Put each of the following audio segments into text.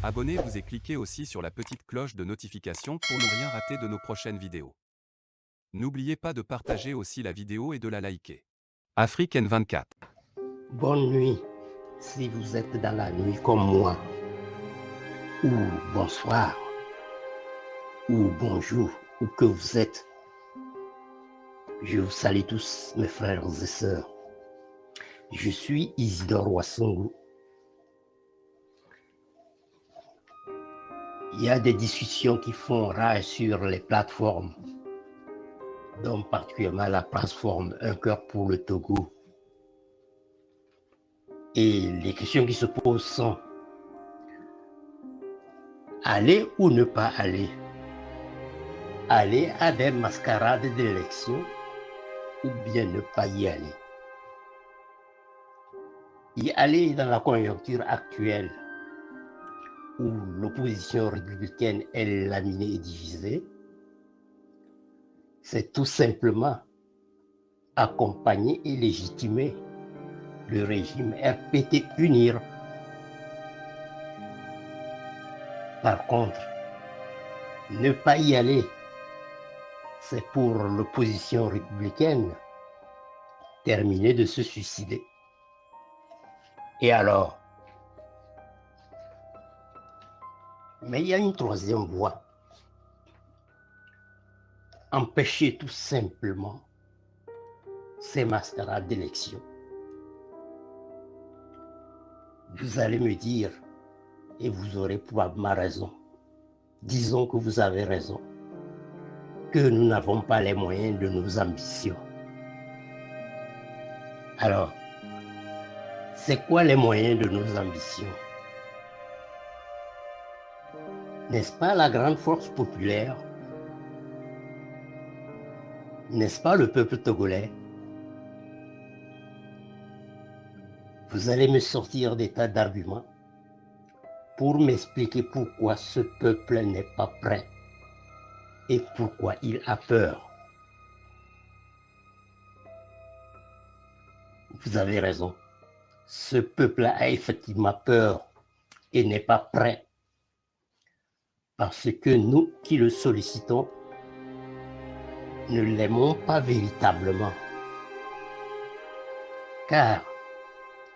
Abonnez-vous et cliquez aussi sur la petite cloche de notification pour ne rien rater de nos prochaines vidéos. N'oubliez pas de partager aussi la vidéo et de la liker. Afrique N24. Bonne nuit, si vous êtes dans la nuit comme moi, ou bonsoir, ou bonjour, où que vous êtes. Je vous salue tous, mes frères et sœurs. Je suis Isidore Wassongo. Il y a des discussions qui font rage sur les plateformes, dont particulièrement la plateforme Un cœur pour le Togo. Et les questions qui se posent sont: aller ou ne pas aller? Aller à des mascarades d'élections ou bien ne pas y aller? Y aller dans la conjoncture actuelle où l'opposition républicaine est laminée et divisée, c'est tout simplement accompagner et légitimer le régime RPT unir. Par contre, ne pas y aller, c'est pour l'opposition républicaine terminer de se suicider. Et alors? Mais il y a une troisième voie. Empêcher tout simplement ces mascarades d'élection. Vous allez me dire, et vous aurez probablement raison, disons que vous avez raison, que nous n'avons pas les moyens de nos ambitions. Alors, c'est quoi les moyens de nos ambitions? N'est-ce pas la grande force populaire? N'est-ce pas le peuple togolais? Vous allez me sortir des tas d'arguments pour m'expliquer pourquoi ce peuple n'est pas prêt et pourquoi il a peur. Vous avez raison. Ce peuple a effectivement peur et n'est pas prêt parce que nous qui le sollicitons ne l'aimons pas véritablement. Car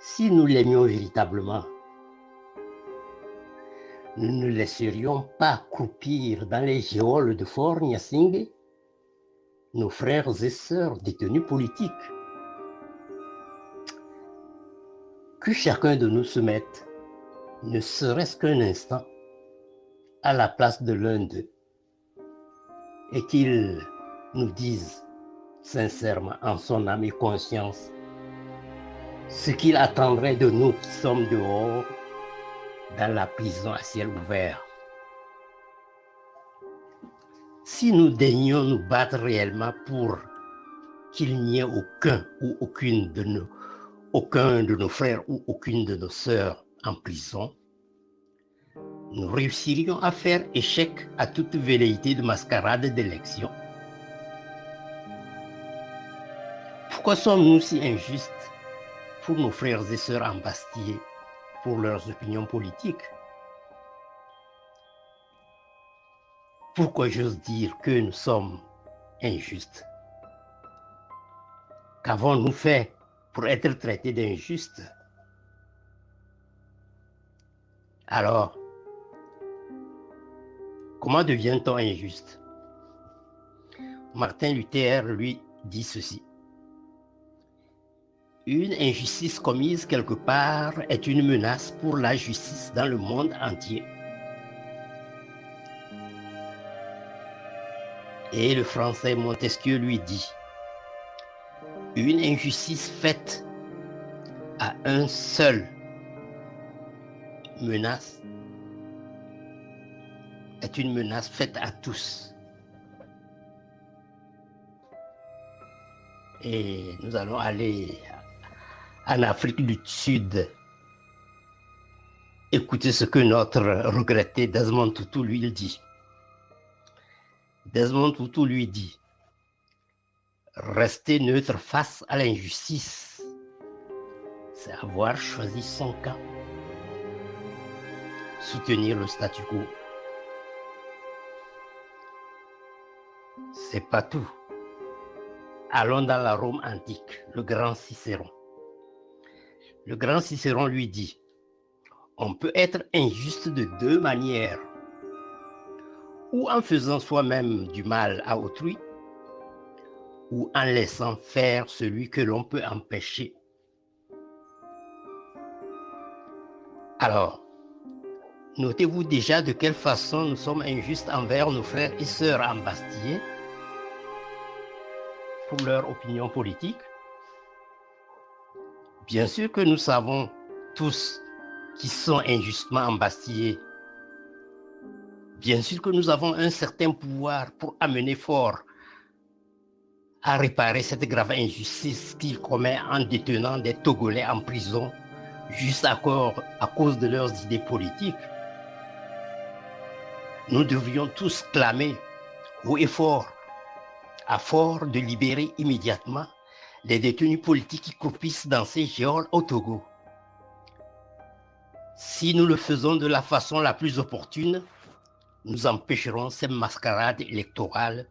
si nous l'aimions véritablement, nous ne laisserions pas croupir dans les geôles de Fort Nyasingbe nos frères et sœurs détenus politiques. Que chacun de nous se mette, ne serait-ce qu'un instant, à la place de l'un d'eux et qu'il nous dise sincèrement, en son âme et conscience, ce qu'il attendrait de nous qui sommes dehors dans la prison à ciel ouvert. Si nous daignions nous battre réellement pour qu'il n'y ait aucun de nos frères ou aucune de nos sœurs en prison, nous réussirions à faire échec à toute velléité de mascarade d'élection. Pourquoi sommes-nous si injustes pour nos frères et sœurs embastillés pour leurs opinions politiques? Pourquoi j'ose dire que nous sommes injustes? Qu'avons-nous fait pour être traités d'injustes? Alors, comment devient-on injuste? Martin Luther, lui, dit ceci: une injustice commise quelque part est une menace pour la justice dans le monde entier. Et le français Montesquieu lui dit: une injustice faite à un seul menace est une menace faite à tous. Et nous allons aller en Afrique du Sud écouter ce que notre regretté Desmond Tutu lui dit. Desmond Tutu lui dit: rester neutre face à l'injustice, c'est avoir choisi son camp. soutenir le statu quo. C'est pas tout. Allons dans la Rome antique, le grand Cicéron. Le grand Cicéron lui dit, on peut être injuste de deux manières, ou en faisant soi-même du mal à autrui, ou en laissant faire celui que l'on peut empêcher. Alors, notez-vous déjà de quelle façon nous sommes injustes envers nos frères et sœurs embastillés pour leur opinion politique. Bien sûr que nous savons tous qui sont injustement embastillés. Bien sûr que nous avons un certain pouvoir pour amener fort à réparer cette grave injustice qu'il commet en détenant des Togolais en prison juste à cause de leurs idées politiques. Nous devrions tous clamer haut et fort, à fort de libérer immédiatement les détenus politiques qui croupissent dans ces geôles au Togo. Si nous le faisons de la façon la plus opportune, nous empêcherons ces mascarades électorales.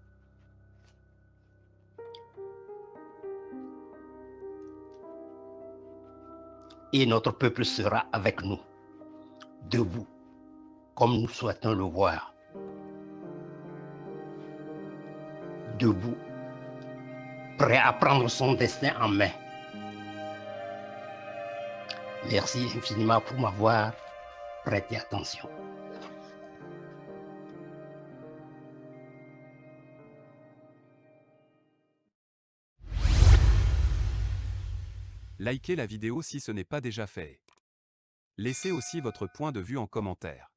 Et notre peuple sera avec nous, debout, comme nous souhaitons le voir. Debout, prêt à prendre son destin en main. Merci infiniment pour m'avoir prêté attention. Likez la vidéo si ce n'est pas déjà fait. Laissez aussi votre point de vue en commentaire.